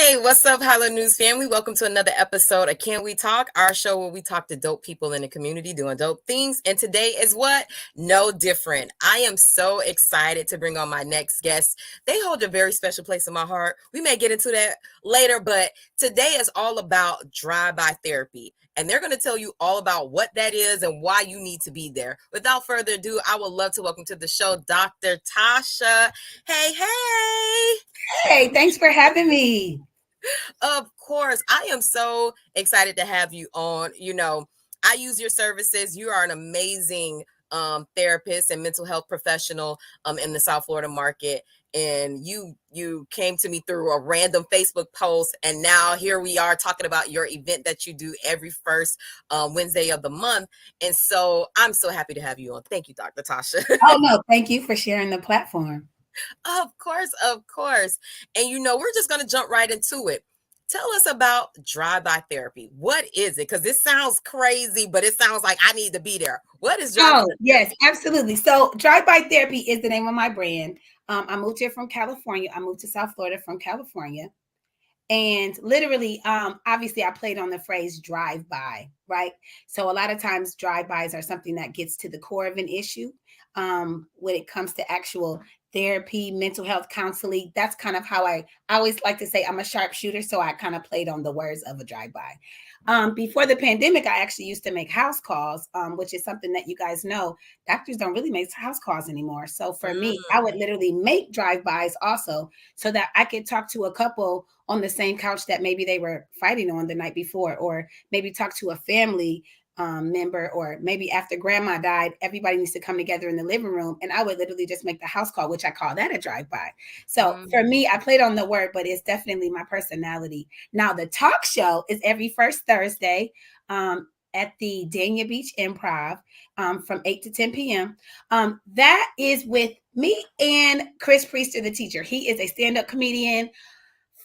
Hey, what's up, Hello News family? Welcome to another episode of Can We Talk, our show where we talk to dope people in the community doing dope things. And today is what? No different. I am so excited to bring on my next guest. They hold a very special place in my heart. We may get into that later, but today is all about drive-by therapy. And they're going to tell you all about what that is and why you need to be there. Without further ado, I would love to welcome to the show Dr. Tasha. Hey, hey. Hey, thanks for having me. Of course, I am so excited to have you on. I use your services. You are an amazing therapist and mental health professional in the South Florida market. And you came to me through a random Facebook post, and now here we are talking about your event that you do every first Wednesday of the month. And so I'm so happy to have you on. Thank you, Dr. Tasha. Oh, no, thank you for sharing the platform. Of course, of course. And we're just going to jump right into it. Tell us about drive-by therapy. What is it? Because this sounds crazy, but it sounds like I need to be there. What is drive-by therapy? Yes, absolutely. So drive-by therapy is the name of my brand. I moved here from California. I moved to South Florida from California. And literally, obviously, I played on the phrase drive-by, right? So a lot of times drive-bys are something that gets to the core of an issue when it comes to actual therapy, mental health counseling. That's kind of how I always like to say I'm a sharpshooter. So I kind of played on the words of a drive-by. Before the pandemic, I actually used to make house calls, which is something that you guys know. Doctors don't really make house calls anymore. So for me, I would literally make drive-bys also so that I could talk to a couple on the same couch that maybe they were fighting on the night before, or maybe talk to a family member, or maybe after grandma died, everybody needs to come together in the living room. And I would literally just make the house call, which I call that a drive-by. So for me, I played on the word, but it's definitely my personality. Now, the talk show is every first Thursday at the Dania Beach Improv from 8 to 10 p.m. That is with me and Chris Priester, the teacher. He is a stand-up comedian.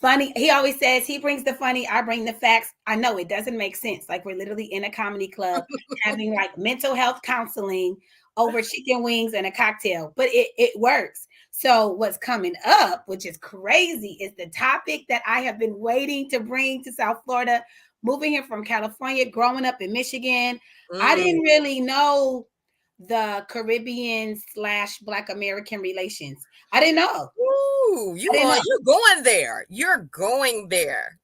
Funny. He always says he brings the funny, I bring the facts. I know it doesn't make sense. Like we're literally in a comedy club having like mental health counseling over chicken wings and a cocktail, but it works. So what's coming up, which is crazy, is the topic that I have been waiting to bring to South Florida, moving here from California, growing up in Michigan. I didn't really know the Caribbean / Black American relations. I didn't know. Ooh, you're going there. You're going there.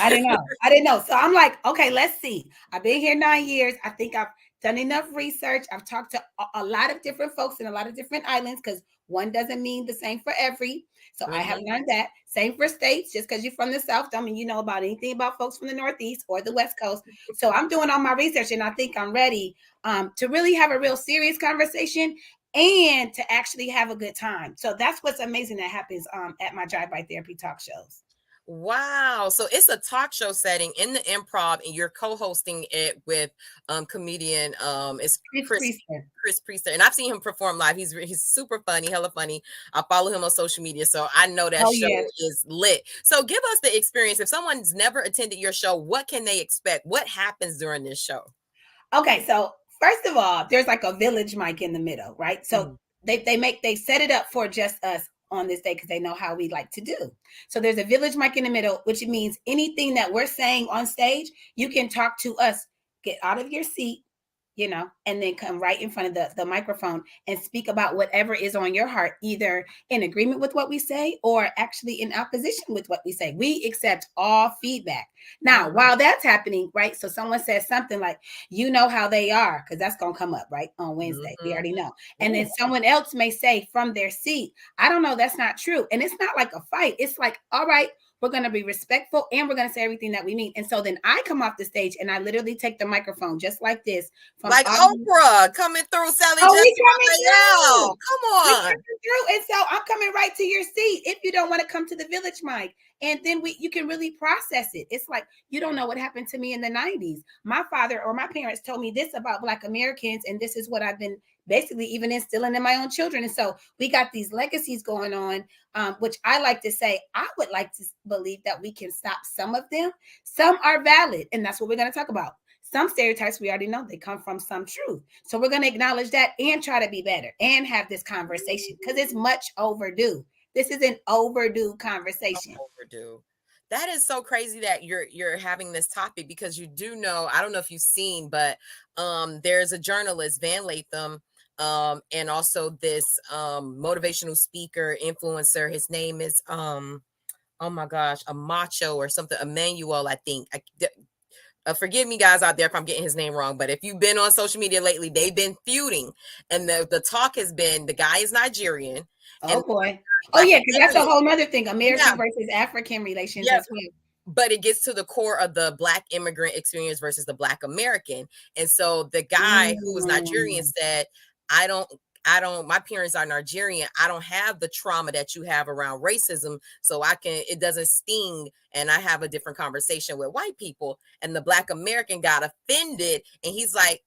I didn't know. So I'm like, okay, let's see. I've been here 9 years. I think I've done enough research. I've talked to a lot of different folks in a lot of different islands, because one doesn't mean the same for every. So I have learned that. Same for states. Just because you're from the South don't mean you know about anything about folks from the Northeast or the West Coast. So I'm doing all my research, and I think I'm ready to really have a real serious conversation and to actually have a good time. So that's what's amazing that happens at my drive-by therapy talk shows. Wow. So it's a talk show setting in the Improv, and you're co-hosting it with comedian it's Chris Priester. And I've seen him perform live. He's super funny, hella funny. I follow him on social media, so I know that show is lit. So give us the experience. If someone's never attended your show, what can they expect? What happens during this show? Okay, so first of all, there's like a village mic in the middle, right? So they set it up for just us on this day because they know how we like to do. So there's a village mic in the middle, which means anything that we're saying on stage, you can talk to us. Get out of your seat, and then come right in front of the microphone and speak about whatever is on your heart, either in agreement with what we say or actually in opposition with what we say. We accept all feedback. Now, while that's happening, right? So someone says something like, you know how they are, because that's going to come up, right? On Wednesday. We already know. And then someone else may say from their seat, I don't know, that's not true. And it's not like a fight. It's like, all right, we're going to be respectful and we're going to say everything that we mean. And so then I come off the stage and I literally take the microphone just like this. Like Oprah coming through, Sally Jessica. Come on. And so I'm coming right to your seat if you don't want to come to the village mic. And then you can really process it. It's like, you don't know what happened to me in the 90s. My father or my parents told me this about Black Americans, and this is what I've been basically even instilling in my own children. And so we got these legacies going on, which I like to say, I would like to believe that we can stop some of them. Some are valid, and that's what we're going to talk about. Some stereotypes, we already know they come from some truth. So we're going to acknowledge that and try to be better and have this conversation because it's much overdue. This is an overdue conversation. Overdue. That is so crazy that you're having this topic, because you do know, I don't know if you've seen, but there's a journalist, Van Latham, and also this motivational speaker, influencer. His name is oh my gosh, a macho or something, Emmanuel, I think. Forgive me, guys, out there, if I'm getting his name wrong, but if you've been on social media lately, they've been feuding, and the talk has been, the guy is Nigerian, Oh and boy. Oh Black yeah, because that's a American. whole nother thing. Yeah, American versus African relations yeah, as well. but it gets to the core of the Black immigrant experience versus the Black American. And so the guy who was Nigerian Mm. said, I don't, my parents are Nigerian. I don't have the trauma that you have around racism. So it doesn't sting. And I have a different conversation with white people. And the Black American got offended. And he's like,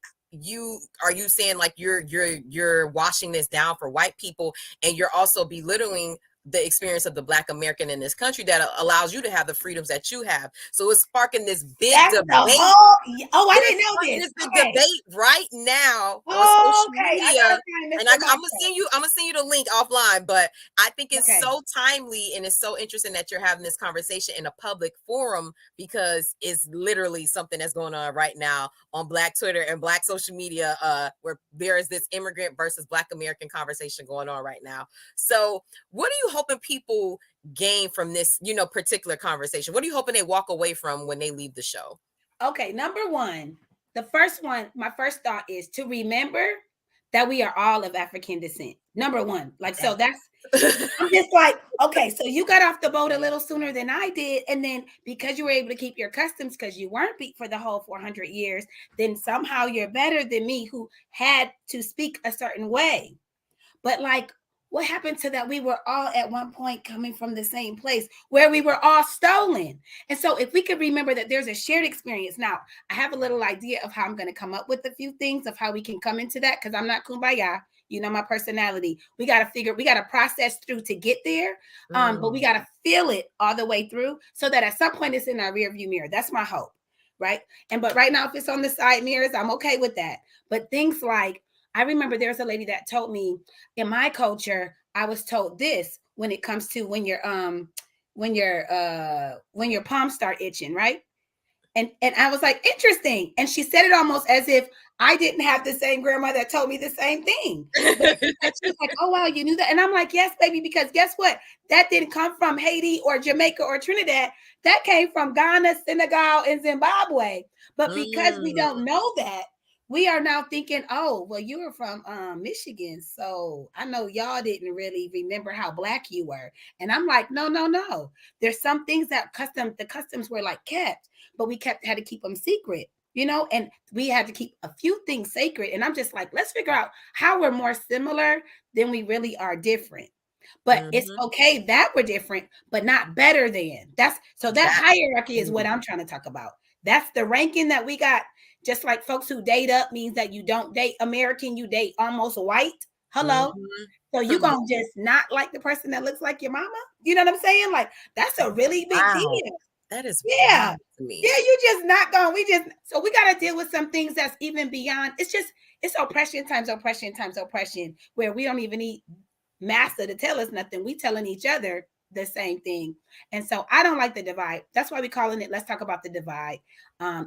are you saying like you're washing this down for white people, and you're also belittling the experience of the Black American in this country that allows you to have the freedoms that you have? So it's sparking this big That's the debate. whole. Oh, I It's didn't know sparking this. this big Okay. debate right now on Oh, social okay. I media. gotta find And Mr. I'm Macho. gonna send you the link offline. But I think it's Okay. so timely, and it's so interesting that you're having this conversation in a public forum, because it's literally something that's going on right now on Black Twitter and Black social media, where there is this immigrant versus Black American conversation going on right now. So what are you hoping people gain from this, particular conversation? What are you hoping they walk away from when they leave the show? Okay, number one, the first one, my first thought is to remember that we are all of African descent. Number one, like, so that's, I'm just like, okay, so you got off the boat a little sooner than I did. And then because you were able to keep your customs because you weren't beat for the whole 400 years, then somehow you're better than me who had to speak a certain way. But like, what happened to that? We were all at one point coming from the same place where we were all stolen. And so, if we could remember that there's a shared experience. Now, I have a little idea of how I'm going to come up with a few things of how we can come into that, because I'm not kumbaya. You know my personality. We got to process through to get there. But we got to feel it all the way through so that at some point it's in our rear view mirror. That's my hope. Right. But right now, if it's on the side mirrors, I'm okay with that. But things like, I remember there's a lady that told me, in my culture, I was told this when it comes to when your palms start itching, right? And I was like, interesting. And she said it almost as if I didn't have the same grandma that told me the same thing. But she was like, oh wow, you knew that. And I'm like, yes, baby, because guess what? That didn't come from Haiti or Jamaica or Trinidad. That came from Ghana, Senegal, and Zimbabwe. But because we don't know that, we are now thinking, oh, well, you were from Michigan. So I know y'all didn't really remember how Black you were. And I'm like, no, no, no. There's some things that the customs were like kept, but we had to keep them secret, and we had to keep a few things sacred. And I'm just like, let's figure out how we're more similar than we really are different. But it's okay that we're different, but not better than. That hierarchy is what I'm trying to talk about. That's the ranking that we got. Just like folks who date up means that you don't date American, you date almost white. Hello. So you gonna just not like the person that looks like your mama? You know what I'm saying? Like, that's a really big deal. That is Yeah. to me. Yeah, you just not going. So we got to deal with some things that's even beyond. It's oppression times oppression times oppression, where we don't even need master to tell us nothing. We telling each other the same thing. And so I don't like the divide. That's why we calling it, let's talk about the divide.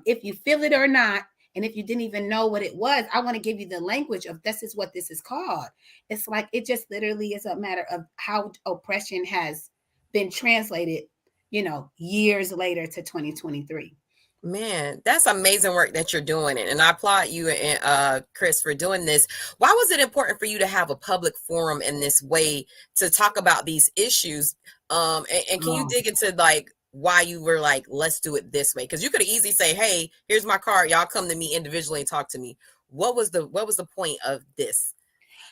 If you feel it or not, and if you didn't even know what it was, I want to give you the language of this is what this is called. It's like, it just literally is a matter of how oppression has been translated, years later to 2023. Man, that's amazing work that you're doing. And I applaud you and Chris for doing this. Why was it important for you to have a public forum in this way to talk about these issues? And can you dig into like why you were like, let's do it this way? Because you could easily say, hey, here's my card. Y'all come to me individually and talk to me. What was the point of this?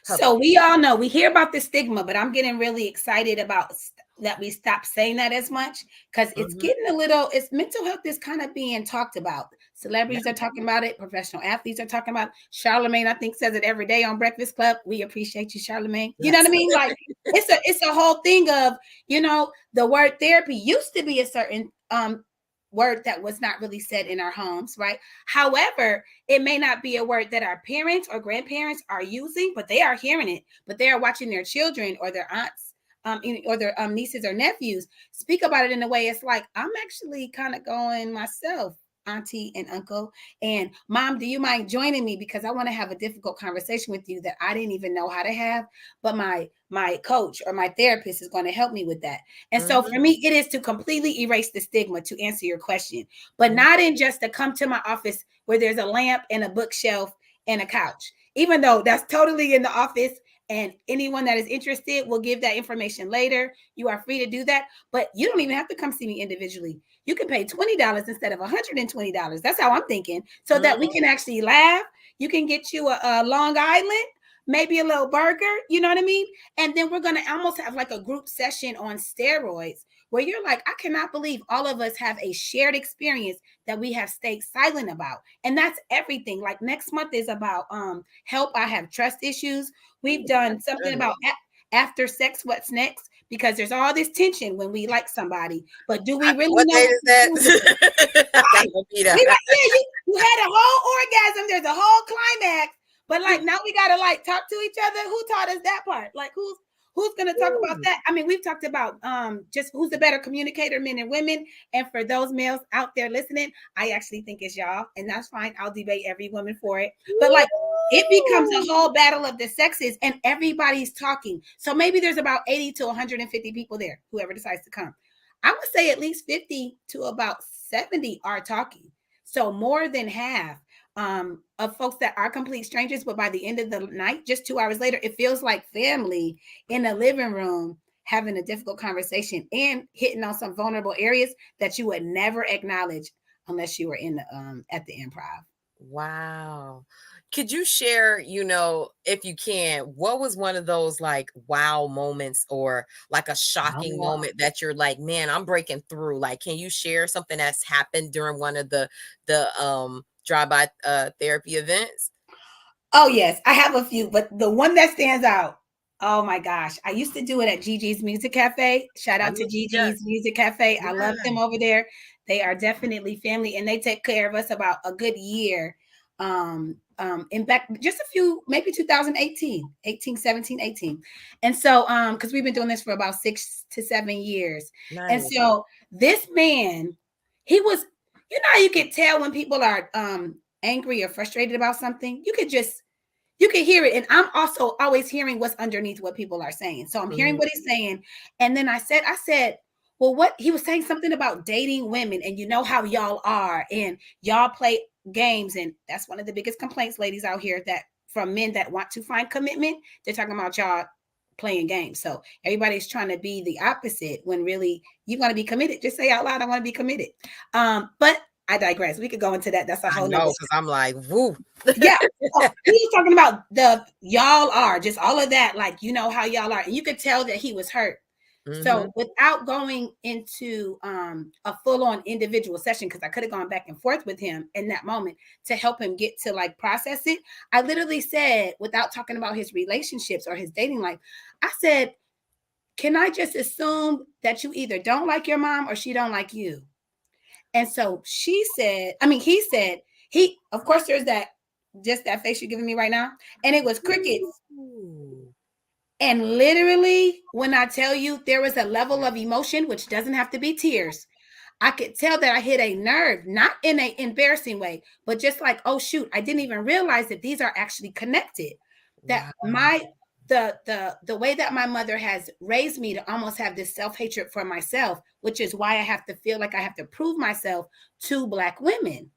So we all know, we hear about the stigma, but I'm getting really excited about that we stop saying that as much, because it's getting it's mental health is kind of being talked about. Celebrities are talking about it. Professional athletes are talking about it. Charlemagne, I think, says it every day on Breakfast Club. We appreciate you, Charlemagne. You know what I mean? Like, it's a whole thing of, the word therapy used to be a certain word that was not really said in our homes, right? However, it may not be a word that our parents or grandparents are using, but they are hearing it, but they are watching their children or their aunts, or their nieces or nephews, speak about it in a way it's like, I'm actually kind of going myself, auntie and uncle, and mom, do you mind joining me, because I want to have a difficult conversation with you that I didn't even know how to have, but my coach or my therapist is going to help me with that. And so for me, it is to completely erase the stigma, to answer your question, but not in just to come to my office where there's a lamp and a bookshelf and a couch, even though that's totally in the office. And anyone that is interested will give that information later. You are free to do that, but you don't even have to come see me individually. You can pay $20 instead of $120. That's how I'm thinking, so that we can actually laugh. You can get you a Long Island, maybe a little burger, you know what I mean? And then we're going to almost have like a group session on steroids where you're like, I cannot believe all of us have a shared experience that we have stayed silent about. And that's everything. Like next month is about help. I have trust issues. We've done something about after sex, what's next? Because there's all this tension when we like somebody, but do we really what know? What date is that? Right. You had a whole orgasm. There's a whole climax, but like now we gotta like talk to each other. Who taught us that part? Like who's gonna talk about that? I mean, we've talked about just who's the better communicator, men and women. And for those males out there listening, I actually think it's y'all, and that's fine. I'll debate every woman for it. But like it becomes a whole battle of the sexes, and everybody's talking. So maybe there's about 80 to 150 people there, whoever decides to come. I would say at least 50 to about 70 are talking. So more than half of folks that are complete strangers, but by the end of the night, just 2 hours later, it feels like family in the living room having a difficult conversation and hitting on some vulnerable areas that you would never acknowledge unless you were in the at the Improv. Wow. Could you share, if you can, what was one of those like wow moments or like a shocking moment that you're like, man, I'm breaking through? Like, can you share something that's happened during one of the drive-by therapy events? Oh yes, I have a few, but the one that stands out, oh my gosh, I used to do it at Gigi's Music Cafe. Shout out to Gigi's Music Cafe. I love them over there. They are definitely family, and they take care of us about a good year. In back just a few, maybe 2018, 17, 18. And so because we've been doing this for about 6 to 7 years. Nice. And so this man, he was, how you could tell when people are angry or frustrated about something. You could hear it. And I'm also always hearing what's underneath what people are saying. So I'm hearing what he's saying. And then I said, well, what he was saying something about dating women, and you know how y'all are, and y'all play games. And that's one of the biggest complaints, ladies out here, that from men that want to find commitment, they're talking about y'all playing games. So everybody's trying to be the opposite when really you want to be committed. Just say out loud, I want to be committed. But I digress. We could go into that. That's a whole nother. Because I'm like, woo. Yeah. He was talking about the y'all are, just all of that. Like, you know how y'all are. And you could tell that he was hurt. So without going into a full-on individual session, because I could have gone back and forth with him in that moment to help him get to like process it, I literally said, without talking about his relationships or his dating life, I said, can I just assume that you either don't like your mom or she don't like you? And so he said, of course, there's just that face you're giving me right now. And it was crickets. And literally, when I tell you there was a level of emotion, which doesn't have to be tears, I could tell that I hit a nerve, not in an embarrassing way, but just like, oh shoot, I didn't even realize that these are actually connected. That the way that my mother has raised me to almost have this self-hatred for myself, which is why I have to feel like I have to prove myself to Black women.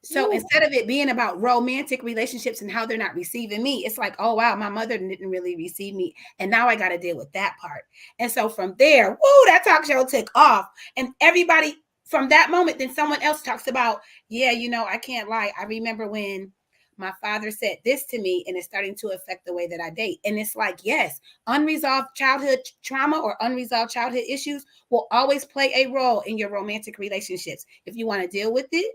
So instead of it being about romantic relationships and how they're not receiving me, it's like, oh, wow, my mother didn't really receive me. And now I got to deal with that part. And so from there, that talk show took off. And everybody from that moment, then someone else talks about, yeah, I can't lie. I remember when my father said this to me, and it's starting to affect the way that I date. And it's like, yes, unresolved childhood trauma or unresolved childhood issues will always play a role in your romantic relationships. If you want to deal with it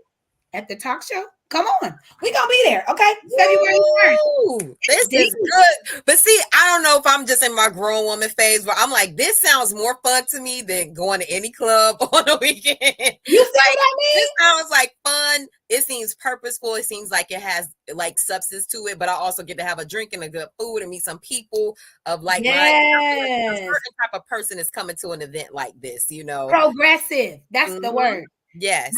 at the talk show, Come on. We're going to be there. Okay. February 1st. Ooh, this is good. But see, I don't know if I'm just in my grown woman phase, but I'm like, this sounds more fun to me than going to any club on a weekend. You see Like, what I mean? this sounds like fun. It seems purposeful. It seems like it has like substance to it, but I also get to have a drink and a good food and meet some people of like mind. A Yes. certain type of person is coming to an event like this, you know. Progressive. That's the Mhm. word. Yes.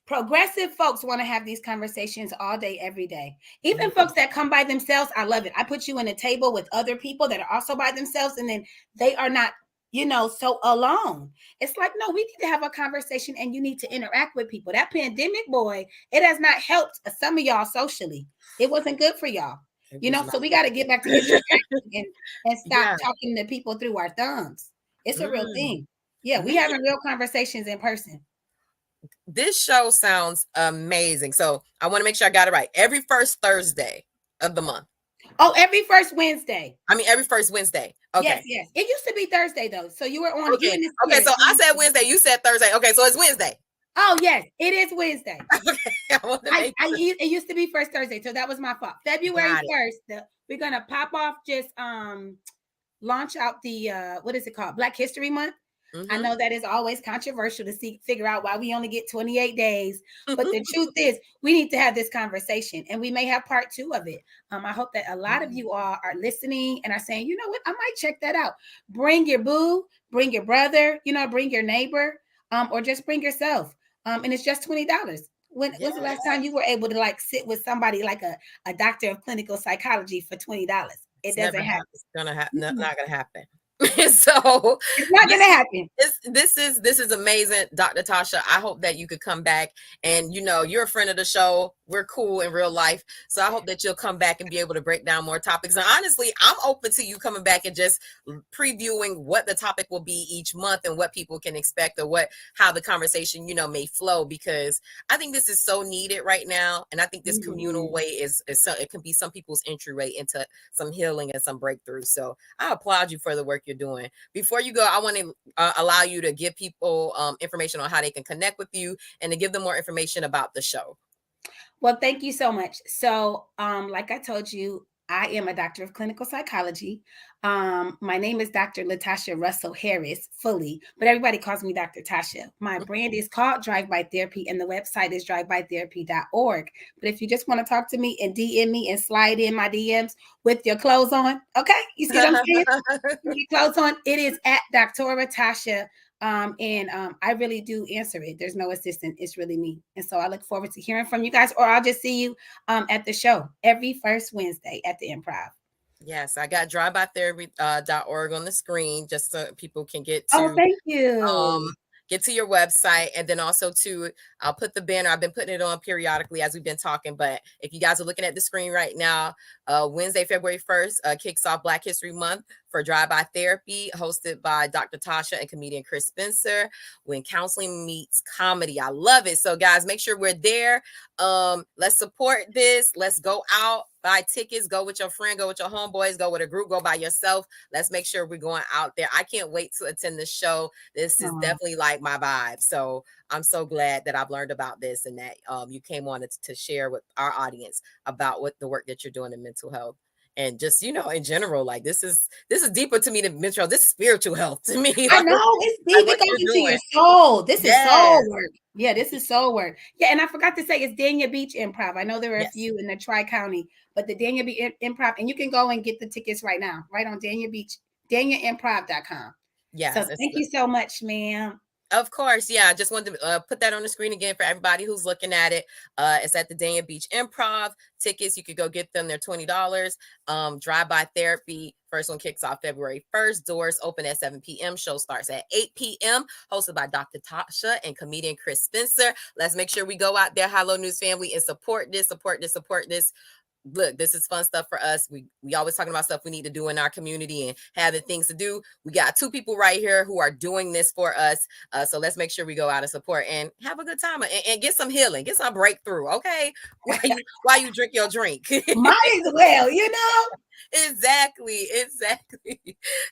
Progressive folks want to have these conversations all day, every day. Even Mhm. folks that come by themselves, I love it. I put you in a table with other people that are also by themselves, and then they are not, so alone. It's like, no, we need to have a conversation and you need to interact with people. That pandemic, boy, it has not helped some of y'all socially. It wasn't good for y'all. It was So not we got to get back to interacting and stop Yeah. talking to people through our thumbs. It's a real Mm. thing. Yeah, we Man, having real conversations in person. this show sounds amazing. So I want to make sure I got it right. Every first Thursday of the month. Oh, every first Wednesday. I mean, every first Wednesday. Yes, Okay. yes. It used to be Thursday though. So you were on you Okay. in the Okay. spirit. So I said Wednesday. You said Thursday. Okay. So it's Wednesday. Oh yes, it is Wednesday. Okay. I want to make sure. It used to be first Thursday, so that was my fault. February Got it. 1st, we're gonna pop off just launch out the what is it called? Black History Month. I Mm-hmm. know that is always controversial to figure out why we only get 28 days. But the truth is, we need to have this conversation, and we may have part 2 of it. I hope that a lot of you all are listening and are saying, you know what, I might check that out. Bring your boo, bring your brother, bring your neighbor, or just bring yourself. And it's just $20. When's the last time you were able to like sit with somebody like a doctor of clinical psychology for $20? It It's doesn't never happen. happened. It's gonna happen. Mm-mm. Not gonna happen. So It's not this gonna happen. this is amazing, Dr. Tasha. I hope that you could come back, and you're a friend of the show. We're cool in real life, so I hope that you'll come back and be able to break down more topics. And honestly, I'm open to you coming back and just previewing what the topic will be each month and what people can expect, or how the conversation may flow, because I think this is so needed right now, and I think this communal way is so, it can be some people's entryway into some healing and some breakthrough. So I applaud you for the work you're doing. Before you go, I want to allow you to give people information on how they can connect with you, and to give them more information about the show. Well, thank you so much. So, like I told you, I am a doctor of clinical psychology. My name is Dr. Latasha Russell Harris, fully, but everybody calls me Dr. Tasha. My brand is called Drive By Therapy, and the website is drivebytherapy.org. But if you just want to talk to me and DM me and slide in my DMs with your clothes on, okay? You see what I'm saying? With your clothes on, it is at Dr. Tasha. I really do answer it. There's no assistant. It's really me. And so I look forward to hearing from you guys, or I'll just see you at the show every first Wednesday at the Improv. Yes, I got drivebytherapy.org on the screen, just so people can Oh, thank you. get to your website. And then also too, I'll put the banner. I've been putting it on periodically as we've been talking, but if you guys are looking at the screen right now, Wednesday, February 1st, kicks off Black History Month for Drive By Therapy, hosted by Dr. Tasha and comedian Chris Spencer. When counseling meets comedy. I love it. So guys, make sure we're there. Let's support this. Let's go out, buy tickets, go with your friend, go with your homeboys, go with a group, go by yourself. Let's make sure we're going out there. I can't wait to attend this show. This is definitely like my vibe. So I'm so glad that I've learned about this, and that you came on to share with our audience about what the work that you're doing in mental health. And just, in general, like this is deeper to me than mental health. This is spiritual health to me. I Like, know it's like deep. what It goes you're into your doing. soul. This is soul Yes. work. Yeah, this is soul work. Yeah, and I forgot to say it's Dania Beach Improv. I know there are a Yes. few in the Tri-County, but the Dania Beach Improv, and you can go and get the tickets right now, right on Dania Beach, DaniaImprov.com. Yes. So thank you so much, ma'am. Of course, yeah. I just wanted to put that on the screen again for everybody who's looking at it. It's at the Dania Beach Improv. Tickets, you could go get them. They're $20. Drive-by therapy. First one kicks off February 1st. Doors open at 7 p.m. Show starts at 8 p.m. Hosted by Dr. Tasha and comedian Chris Spencer. Let's make sure we go out there, Hello News family, and support this. Look, this is fun stuff for us. We always talking about stuff we need to do in our community and having things to do. We got 2 people right here who are doing this for us. So let's make sure we go out and support and have a good time, and get some healing, get some breakthrough. Okay, while you drink your drink. Might as well, Exactly.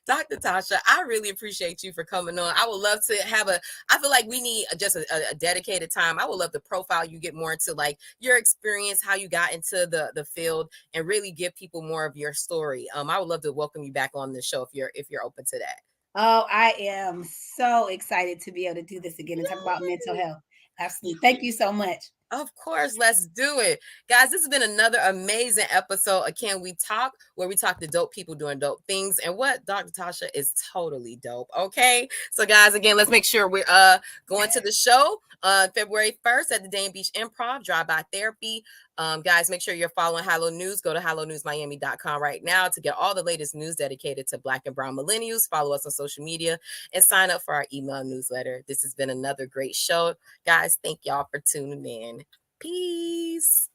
Dr. Tasha, I really appreciate you for coming on. I would love to have I feel like we need just a dedicated time. I would love to profile you, get more into like your experience, how you got into the field, and really give people more of your story. I would love to welcome you back on the show if you're open to that. Oh, I am so excited to be able to do this again and talk about mental health. Absolutely. Thank you so much. Of course, let's do it. Guys, this has been another amazing episode of Can We Talk, where we talk to dope people doing dope things. And what Dr. Tasha is totally dope. Okay. So, guys, again, let's make sure we're going to the show February 1st at the Dania Beach Improv, Drive-By Therapy. Guys, make sure you're following Hello News. Go to hellonewsmiami.com right now to get all the latest news dedicated to Black and Brown millennials. Follow us on social media and sign up for our email newsletter. This has been another great show. Guys, thank y'all for tuning in. Peace.